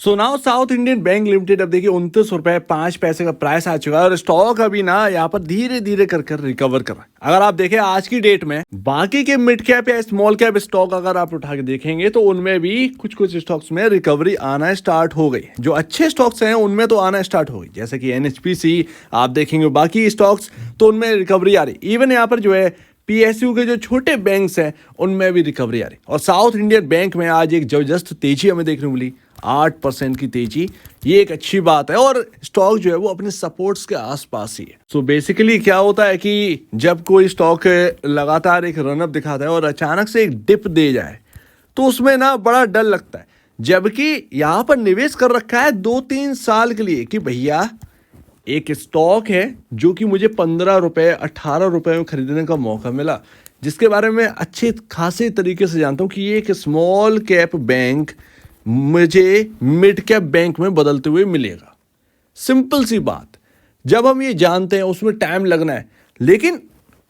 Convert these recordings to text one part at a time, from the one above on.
So now south Indian bank limited अब देखिए 29 रुपए 5 पैसे का प्राइस आ चुका है और स्टॉक अभी ना यहाँ पर धीरे धीरे कर रिकवर कर रहा है। अगर आप देखें आज की डेट में बाकी के मिड कैप या स्मॉल कैप स्टॉक अगर आप उठा के देखेंगे तो उनमें भी कुछ स्टॉक्स में रिकवरी आना स्टार्ट हो गई। जो अच्छे स्टॉक्स हैं उनमें तो आना स्टार्ट हो गई, जैसे कि NHPC आप देखेंगे, बाकी स्टॉक्स तो उनमें रिकवरी आ रही। इवन यहाँ पर जो है PSU के जो छोटे बैंक्स हैं उनमें भी रिकवरी आ रही। और साउथ इंडियन बैंक में आज एक जबरदस्त तेजी हमें देखने को मिली, 8% की तेजी, ये एक अच्छी बात है। और स्टॉक जो है वो अपने सपोर्ट्स के आसपास ही है। सो बेसिकली क्या होता है कि जब कोई स्टॉक लगातार एक रनअप दिखाता है और अचानक से एक डिप दे जाए तो उसमें ना बड़ा डर लगता है। जबकि यहाँ पर निवेश कर रखा है 2-3 साल के लिए कि भैया एक स्टॉक है जो कि मुझे 15 रुपए 18 रुपए में खरीदने का मौका मिला, जिसके बारे में अच्छे खासे तरीके से जानता हूँ कि ये एक स्मॉल कैप बैंक मुझे मिड कैप बैंक में बदलते हुए मिलेगा। सिंपल सी बात, जब हम ये जानते हैं उसमें टाइम लगना है, लेकिन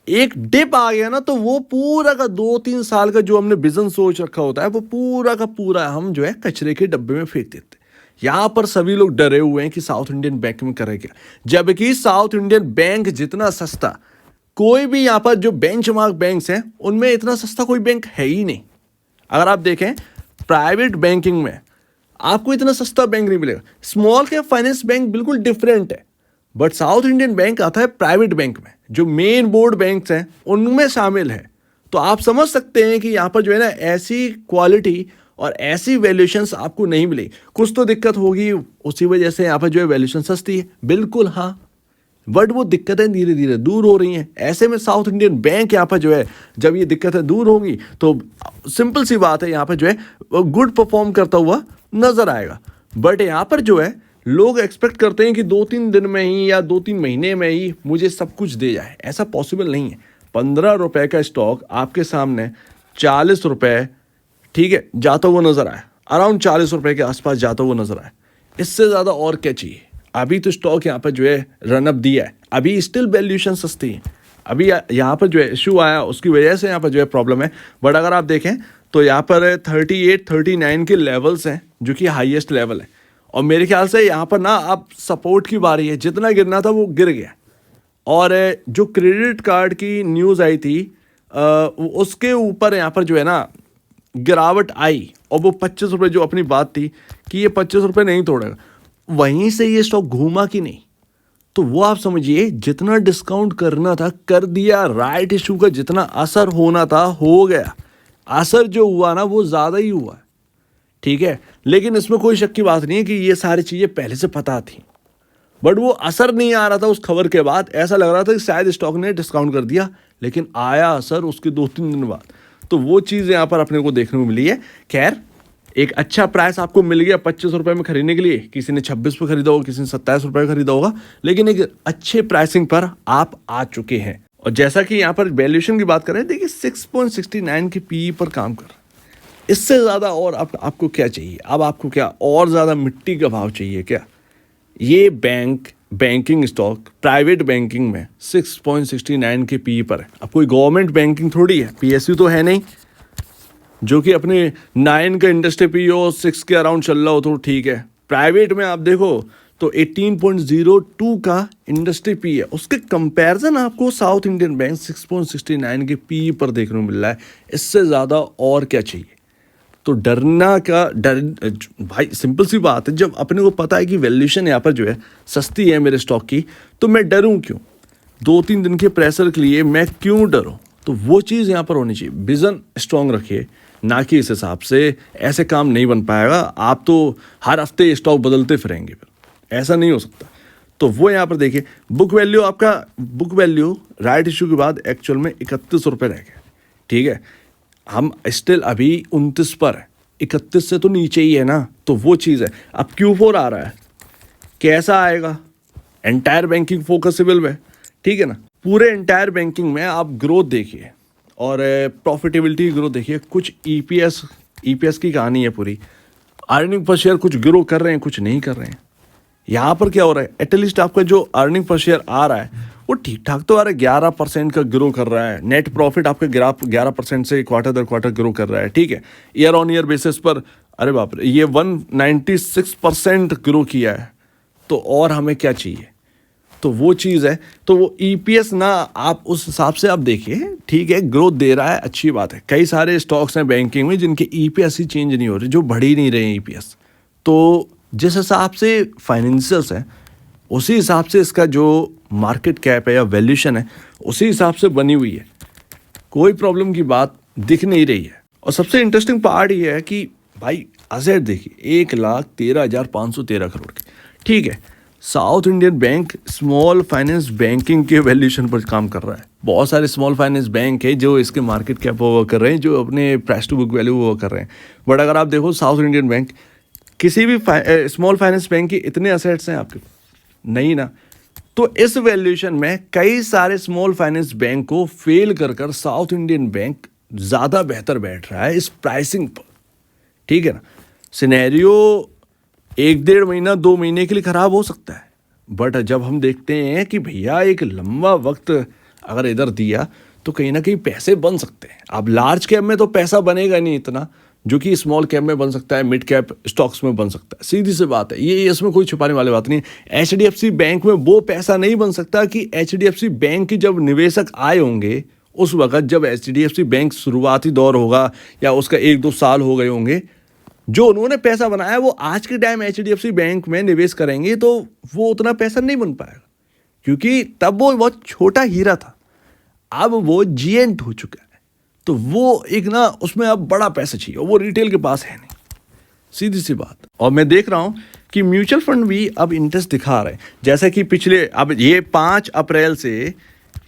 एक डिप आ गया ना तो वो पूरा का 2-3 साल का जो हमने विजन सोच रखा होता है वो पूरा का पूरा हम जो है कचरे के डब्बे में फेंक देते हैं। यहाँ पर सभी लोग डरे हुए हैं कि साउथ इंडियन बैंक में करेगा, जबकि साउथ इंडियन बैंक जितना सस्ता कोई भी यहाँ पर जो बेंचमार्क बैंक्स हैं उनमें इतना सस्ता कोई बैंक है ही नहीं। अगर आप देखें प्राइवेट बैंकिंग में आपको इतना सस्ता बैंक नहीं मिलेगा। स्मॉल कैप फाइनेंस बैंक बिल्कुल डिफरेंट है, बट साउथ इंडियन बैंक आता है प्राइवेट बैंक में, जो मेन बोर्ड बैंक्स हैं उनमें शामिल है। तो आप समझ सकते हैं कि यहाँ पर जो है ना ऐसी क्वालिटी और ऐसी वैल्यूएशंस आपको नहीं मिलेगी। कुछ तो दिक्कत होगी, उसी वजह से यहाँ पर जो है वैल्यूएशन सस्ती है, बिल्कुल हाँ, बट वो दिक्कतें धीरे धीरे दूर हो रही हैं। ऐसे में साउथ इंडियन बैंक यहाँ पर जो है जब ये दिक्कतें दूर होंगी तो सिंपल सी बात है यहाँ पर जो है गुड परफॉर्म करता हुआ नजर आएगा। बट यहाँ पर जो है लोग एक्सपेक्ट करते हैं कि 2-3 दिन में ही या 2-3 महीने में ही मुझे सब कुछ दे जाए, ऐसा पॉसिबल नहीं है। 15 रुपए का स्टॉक आपके सामने 40 रुपए, ठीक है, जाता हुआ नजर आया, अराउंड 40 रुपए के आसपास जाता हुआ नजर आया। इससे ज़्यादा और क्या चाहिए? अभी तो स्टॉक यहाँ पर जो है रनअप दिया है, अभी स्टिल वैल्यूएशन सस्ती है, अभी यहाँ पर जो है इशू आया उसकी वजह से यहाँ पर जो है प्रॉब्लम है। बट अगर आप देखें तो यहाँ पर 38-39 के लेवल्स हैं जो कि हाईएस्ट लेवल है। और मेरे ख्याल से यहाँ पर ना अब सपोर्ट की बारी है, जितना गिरना था वो गिर गया। और जो क्रेडिट कार्ड की न्यूज़ आई थी उसके ऊपर यहाँ पर जो है ना गिरावट आई, और वो 25 रुपये जो अपनी बात थी कि ये 25 रुपये नहीं तोड़ेगा, वहीं से ये स्टॉक घूमा कि नहीं। तो वो आप समझिए जितना डिस्काउंट करना था कर दिया, राइट इशू का जितना असर होना था हो गया। असर जो हुआ ना वो ज़्यादा ही हुआ, ठीक है। लेकिन इसमें कोई शक की बात नहीं है कि ये सारी चीज़ें पहले से पता थी, बट वो असर नहीं आ रहा था उस खबर के बाद। ऐसा लग रहा था कि शायद स्टॉक ने डिस्काउंट कर दिया, लेकिन आया असर उसके 2-3 दिन बाद। तो वो चीज़ यहाँ पर अपने को देखने को मिली है। खैर, एक अच्छा प्राइस आपको मिल गया 25 रुपये में खरीदने के लिए। किसी ने 26 पे खरीदा होगा, किसी ने 27 रुपये खरीदा होगा, लेकिन एक अच्छे प्राइसिंग पर आप आ चुके हैं। और जैसा कि यहाँ पर वैल्यूएशन की बात करें, देखिए 6.69 की PE पर काम कर रहा है। इससे ज़्यादा और आपको क्या चाहिए? अब आपको क्या और ज़्यादा मिट्टी का भाव चाहिए क्या? ये बैंकिंग स्टॉक प्राइवेट बैंकिंग में 6.69 के PE पर है। अब कोई गवर्नमेंट बैंकिंग थोड़ी है, PSU तो है नहीं जो कि अपने 9 का इंडस्ट्री PE हो 6 के अराउंड चल रहा हो तो ठीक है। प्राइवेट में आप देखो तो 18.02 का इंडस्ट्री PE है, उसके कंपैरिजन आपको साउथ इंडियन बैंक 6.69 के PE पर देखने को मिल रहा है। इससे ज़्यादा और क्या चाहिए? तो डरना का डर भाई, सिंपल सी बात है, जब अपने को पता है कि वैल्यूएशन यहाँ पर जो है सस्ती है मेरे स्टॉक की, तो मैं डरूं क्यों? 2-3 दिन के प्रेशर के लिए मैं क्यों डरूं? तो वो चीज़ यहाँ पर होनी चाहिए। विजन स्ट्रांग रखिए, ना कि इस हिसाब से ऐसे काम नहीं बन पाएगा। आप तो हर हफ्ते स्टॉक बदलते फिरेंगे, फिर ऐसा नहीं हो सकता। तो वो यहाँ पर देखिए, बुक वैल्यू राइट इशू के बाद एक्चुअल में 31 रुपये रह गया, ठीक है। हम स्टिल अभी 29 पर है, 31 से तो नीचे ही है ना। तो वो चीज़ है। अब Q4 आ रहा है, कैसा आएगा? एंटायर बैंकिंग फोकसेबल में, ठीक है ना। पूरे एंटायर बैंकिंग में आप ग्रोथ देखिए और प्रॉफिटेबिलिटी ग्रोथ देखिए। कुछ EPS की कहानी है पूरी। अर्निंग पर शेयर कुछ ग्रो कर रहे हैं, कुछ नहीं कर रहे हैं। यहाँ पर क्या हो रहा है? एटलीस्ट आपका जो अर्निंग पर शेयर आ रहा है वो ठीक ठाक तो आ रहा है, 11% का ग्रो कर रहा है। नेट प्रॉफिट आपका 11% से क्वार्टर दर क्वार्टर ग्रो कर रहा है, ठीक है। ईयर ऑन ईयर बेसिस पर अरे बाप रे, ये 196% ग्रो किया है, तो और हमें क्या चाहिए। तो वो चीज़ है। तो वो ईपीएस ना आप उस हिसाब से आप देखिए, ठीक है ग्रोथ दे रहा है, अच्छी बात है। कई सारे स्टॉक्स हैं बैंकिंग में जिनके ईपीएस ही चेंज नहीं हो रहे, जो बढ़ ही नहीं रहे ईपीएस। तो जिस हिसाब से फाइनेंशियल्स हैं उसी हिसाब से इसका जो मार्केट कैप है या वैल्यूशन है उसी हिसाब से बनी हुई है, कोई प्रॉब्लम की बात दिख नहीं रही है। और सबसे इंटरेस्टिंग पार्ट ये है कि भाई असेट देखिए 1,13,513 करोड़ की, ठीक है। South Indian bank small finance banking के वैल्यूशन पर काम कर रहा है। बहुत सारे स्मॉल फाइनेंस बैंक है जो इसके मार्केट कैप वो कर रहे हैं, जो अपने प्राइस टू बुक वैल्यू वो कर रहे हैं। बट अगर आप देखो साउथ इंडियन बैंक, किसी भी स्मॉल फाइनेंस बैंक की इतने असेट्स हैं आपके नहीं ना। तो इस वैल्यूएशन में कई सारे स्मॉल फाइनेंस बैंक को फेल कर साउथ इंडियन बैंक ज़्यादा बेहतर बैठ रहा है इस प्राइसिंग पर, ठीक है ना। सिनेरियो 1-1.5 महीना 2 महीने के लिए ख़राब हो सकता है, बट जब हम देखते हैं कि भैया एक लंबा वक्त अगर इधर दिया तो कहीं ना कहीं पैसे बन सकते हैं। अब लार्ज कैप में तो पैसा बनेगा नहीं इतना जो कि स्मॉल कैप में बन सकता है, मिड कैप स्टॉक्स में बन सकता है, सीधी सी बात है। ये इसमें कोई छुपाने वाली बात नहीं है। एचडीएफसी बैंक में वो पैसा नहीं बन सकता कि एचडीएफसी बैंक की जब निवेशक आए होंगे उस वक्त, जब एचडीएफसी बैंक शुरुआती दौर होगा या उसका 1-2 साल हो गए होंगे, जो उन्होंने पैसा बनाया वो आज के टाइम एचडीएफसी बैंक में निवेश करेंगे तो वो उतना पैसा नहीं बन पाएगा, क्योंकि तब वो बहुत छोटा हीरा था, अब वो जीएंट हो चुका है। तो वो एक ना उसमें अब बड़ा पैसा चाहिए और वो रिटेल के पास है नहीं, सीधी सी बात। और मैं देख रहा हूं कि म्यूचुअल फंड भी अब इंटरेस्ट दिखा रहे हैं, जैसे कि पिछले अब ये 5 अप्रैल से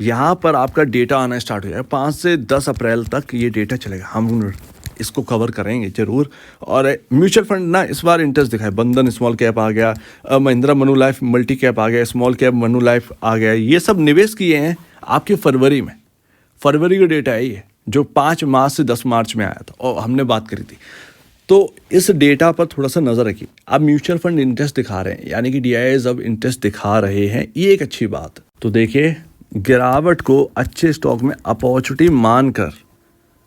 यहाँ पर आपका डेटा आना स्टार्ट हो जाएगा। 5 से 10 अप्रैल तक ये डेटा चलेगा, हम इसको कवर करेंगे जरूर। और म्यूचुअल फंड ना इस बार इंटरेस्ट दिखाए, बंधन स्मॉल कैप आ गया, महिंद्रा मनुलाइफ मल्टी कैप आ गया, स्मॉल कैप मनुलाइफ आ गया। ये सब निवेश किए हैं आपके फरवरी में, फरवरी का डेटा है ये, जो 5 मार्च से 10 मार्च में आया था और हमने बात करी थी। तो इस डेटा पर थोड़ा सा नज़र रखिए। अब म्यूचुअल फंड इंटरेस्ट दिखा रहे हैं, यानी कि डीआईएस अब इंटरेस्ट दिखा रहे हैं, ये एक अच्छी बात है। तो देखिए गिरावट को अच्छे स्टॉक में अपॉर्चुनिटी मानकर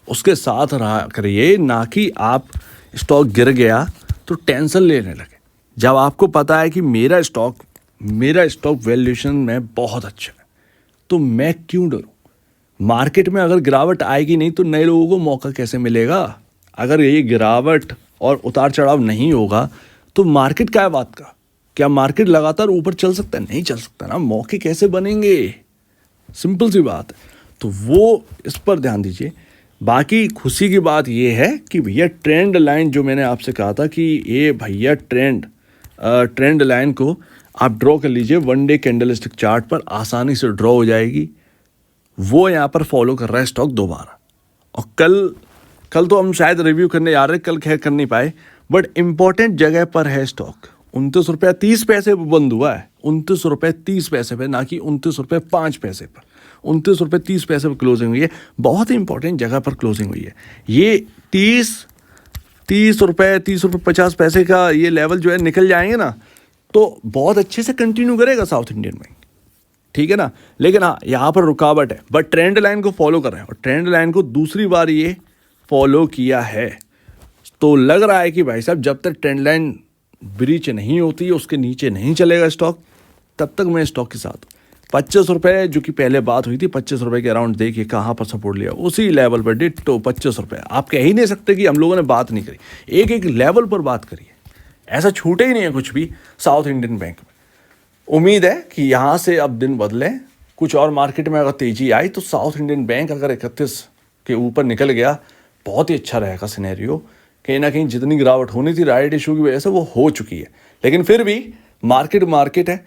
उसके साथ रहा करिए, ना कि आप स्टॉक गिर गया तो टेंशन लेने लगे। जब आपको पता है कि मेरा स्टॉक वैल्यूएशन में बहुत अच्छा है तो मैं क्यों डरूं। मार्केट में अगर गिरावट आएगी नहीं तो नए लोगों को मौका कैसे मिलेगा। अगर ये गिरावट और उतार चढ़ाव नहीं होगा तो मार्केट क्या बात का, क्या मार्केट लगातार ऊपर चल सकता है? नहीं चल सकता ना, मौके कैसे बनेंगे, सिंपल सी बात है। तो वो इस पर ध्यान दीजिए। बाकी खुशी की बात ये है कि भैया ट्रेंड लाइन जो मैंने आपसे कहा था कि ये भैया ट्रेंड लाइन को आप ड्रॉ कर लीजिए, 1 डे कैंडलस्टिक चार्ट पर आसानी से ड्रॉ हो जाएगी। वो यहाँ पर फॉलो कर रहा है स्टॉक दोबारा। और कल तो हम शायद रिव्यू करने जा रहे हैं, कल खैर कर नहीं पाए, बट इंपॉर्टेंट जगह पर है स्टॉक। 29.30 रुपये पर बंद हुआ है, 29.30 रुपये पे, ना कि 29.05 रुपये पर। 29.30 रुपये पर क्लोजिंग हुई है, बहुत ही इंपॉर्टेंट जगह पर क्लोजिंग हुई है। ये 30 रुपये 50 पैसे का ये लेवल जो है निकल जाएंगे ना तो बहुत अच्छे से कंटिन्यू करेगा साउथ इंडियन बैंक, ठीक है ना। लेकिन हाँ यहाँ पर रुकावट है, बट ट्रेंड लाइन को फॉलो कर रहे हैं और ट्रेंड लाइन को दूसरी बार ये फॉलो किया है। तो लग रहा है कि भाई साहब जब तक ट्रेंड लाइन ब्रीच नहीं होती है, उसके नीचे नहीं चलेगा स्टॉक, तब तक मैं स्टॉक के साथ 25 रुपये जो कि पहले बात हुई थी, 25 रुपये के अराउंड देखिए कहाँ पर सपोर्ट लिया, उसी लेवल पर डिट्टो 25 रुपये। आप कह ही नहीं सकते कि हम लोगों ने बात नहीं करी, एक एक लेवल पर बात करी है, ऐसा छूटे ही नहीं है कुछ भी साउथ इंडियन बैंक में। उम्मीद है कि यहाँ से अब दिन बदले, कुछ और मार्केट में अगर तेजी आई तो साउथ इंडियन बैंक अगर 31 के ऊपर निकल गया बहुत ही अच्छा रहेगा सिनेरियो। कहीं ना कहीं जितनी गिरावट होनी थी राइट इशू की वजह से वो हो चुकी है, लेकिन फिर भी मार्केट है।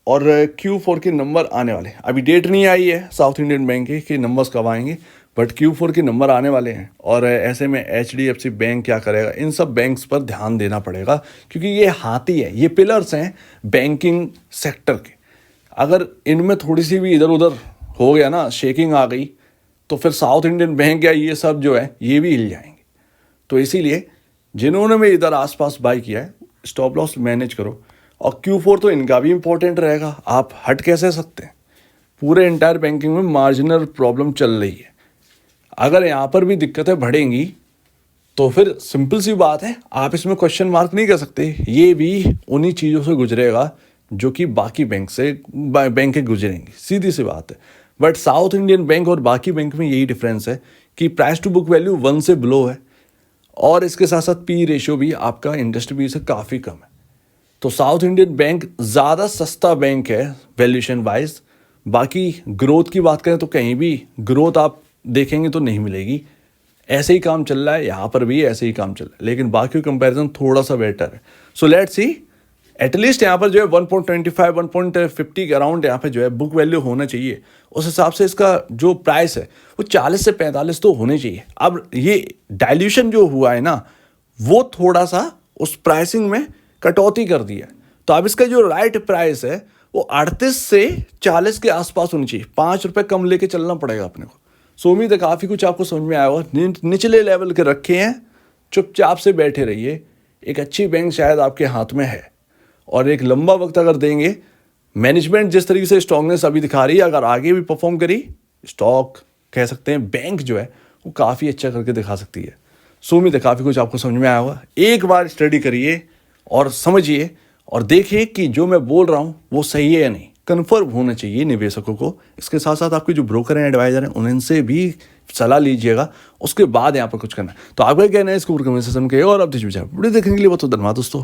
और Q4 के नंबर आने वाले, अभी डेट नहीं आई है साउथ इंडियन बैंक के नंबर्स कब आएंगे, बट Q4 के नंबर आने वाले हैं। और ऐसे में HDFC बैंक क्या करेगा, इन सब बैंक्स पर ध्यान देना पड़ेगा, क्योंकि ये हाथी है, ये पिलर्स हैं बैंकिंग सेक्टर के। अगर इनमें थोड़ी सी भी इधर उधर हो गया ना, शेकिंग आ गई, तो फिर साउथ इंडियन बैंक या ये सब जो है ये भी हिल जाएंगे। तो इसीलिए जिन्होंने भी इधर आसपास बाय किया है, स्टॉप लॉस मैनेज करो। और Q4 तो इनका भी इंपॉर्टेंट रहेगा, आप हट कैसे सकते हैं। पूरे इंटायर बैंकिंग में मार्जिनल प्रॉब्लम चल रही है, अगर यहाँ पर भी दिक्कतें बढ़ेंगी तो फिर सिंपल सी बात है, आप इसमें क्वेश्चन मार्क नहीं कर सकते। ये भी उन्हीं चीज़ों से गुजरेगा जो कि बाकी बैंक गुजरेंगी, सीधी सी बात है। बट साउथ इंडियन बैंक और बाकी बैंक में यही डिफरेंस है कि प्राइस टू बुक वैल्यू 1 से बिलो है और इसके साथ साथ पी रेशियो भी आपका इंडस्ट्री पी से काफ़ी कम है। तो साउथ इंडियन बैंक ज़्यादा सस्ता बैंक है वैल्यूएशन वाइज। बाकी ग्रोथ की बात करें तो कहीं भी ग्रोथ आप देखेंगे तो नहीं मिलेगी। ऐसे ही काम चल रहा है, यहाँ पर भी ऐसे ही काम चल रहा है, लेकिन बाकी कंपैरिजन थोड़ा सा बेटर है। सो लेट्स सी, एटलीस्ट यहाँ पर जो है 1.25 1.50 के अराउंड यहाँ पे जो है बुक वैल्यू होना चाहिए। उस हिसाब से इसका जो प्राइस है वो 40 से 45 तो होने चाहिए। अब ये डाइल्यूशन जो हुआ है ना, वो थोड़ा सा उस प्राइसिंग में कटौती कर दी है। तो अब इसका जो राइट प्राइस है वो 38 से 40 के आसपास होनी चाहिए। 5 रुपये कम लेके चलना पड़ेगा अपने को। सो उम्मीद है काफ़ी कुछ आपको समझ में आया होगा। निचले लेवल के रखे हैं, चुपचाप से बैठे रहिए। एक अच्छी बैंक शायद आपके हाथ में है और एक लंबा वक्त अगर देंगे, मैनेजमेंट जिस तरीके से स्ट्रांगनेस अभी दिखा रही है, अगर आगे भी परफॉर्म करी, स्टॉक कह सकते हैं बैंक जो है वो काफ़ी अच्छा करके दिखा सकती है। सो उम्मीद है काफ़ी कुछ आपको समझ में आया होगा। एक बार स्टडी करिए और समझिए और देखिए कि जो मैं बोल रहा हूँ वो सही है या नहीं। कन्फर्म होना चाहिए निवेशकों को। इसके साथ साथ आपके जो ब्रोकर हैं, एडवाइजर हैं, उनसे भी सलाह लीजिएगा, उसके बाद यहाँ पर कुछ करना है। तो आपका क्या कहना है इसके ऊपर कमेंट सेक्शन में, और आप वीडियो देखने के लिए बहुत धन्यवाद दोस्तों।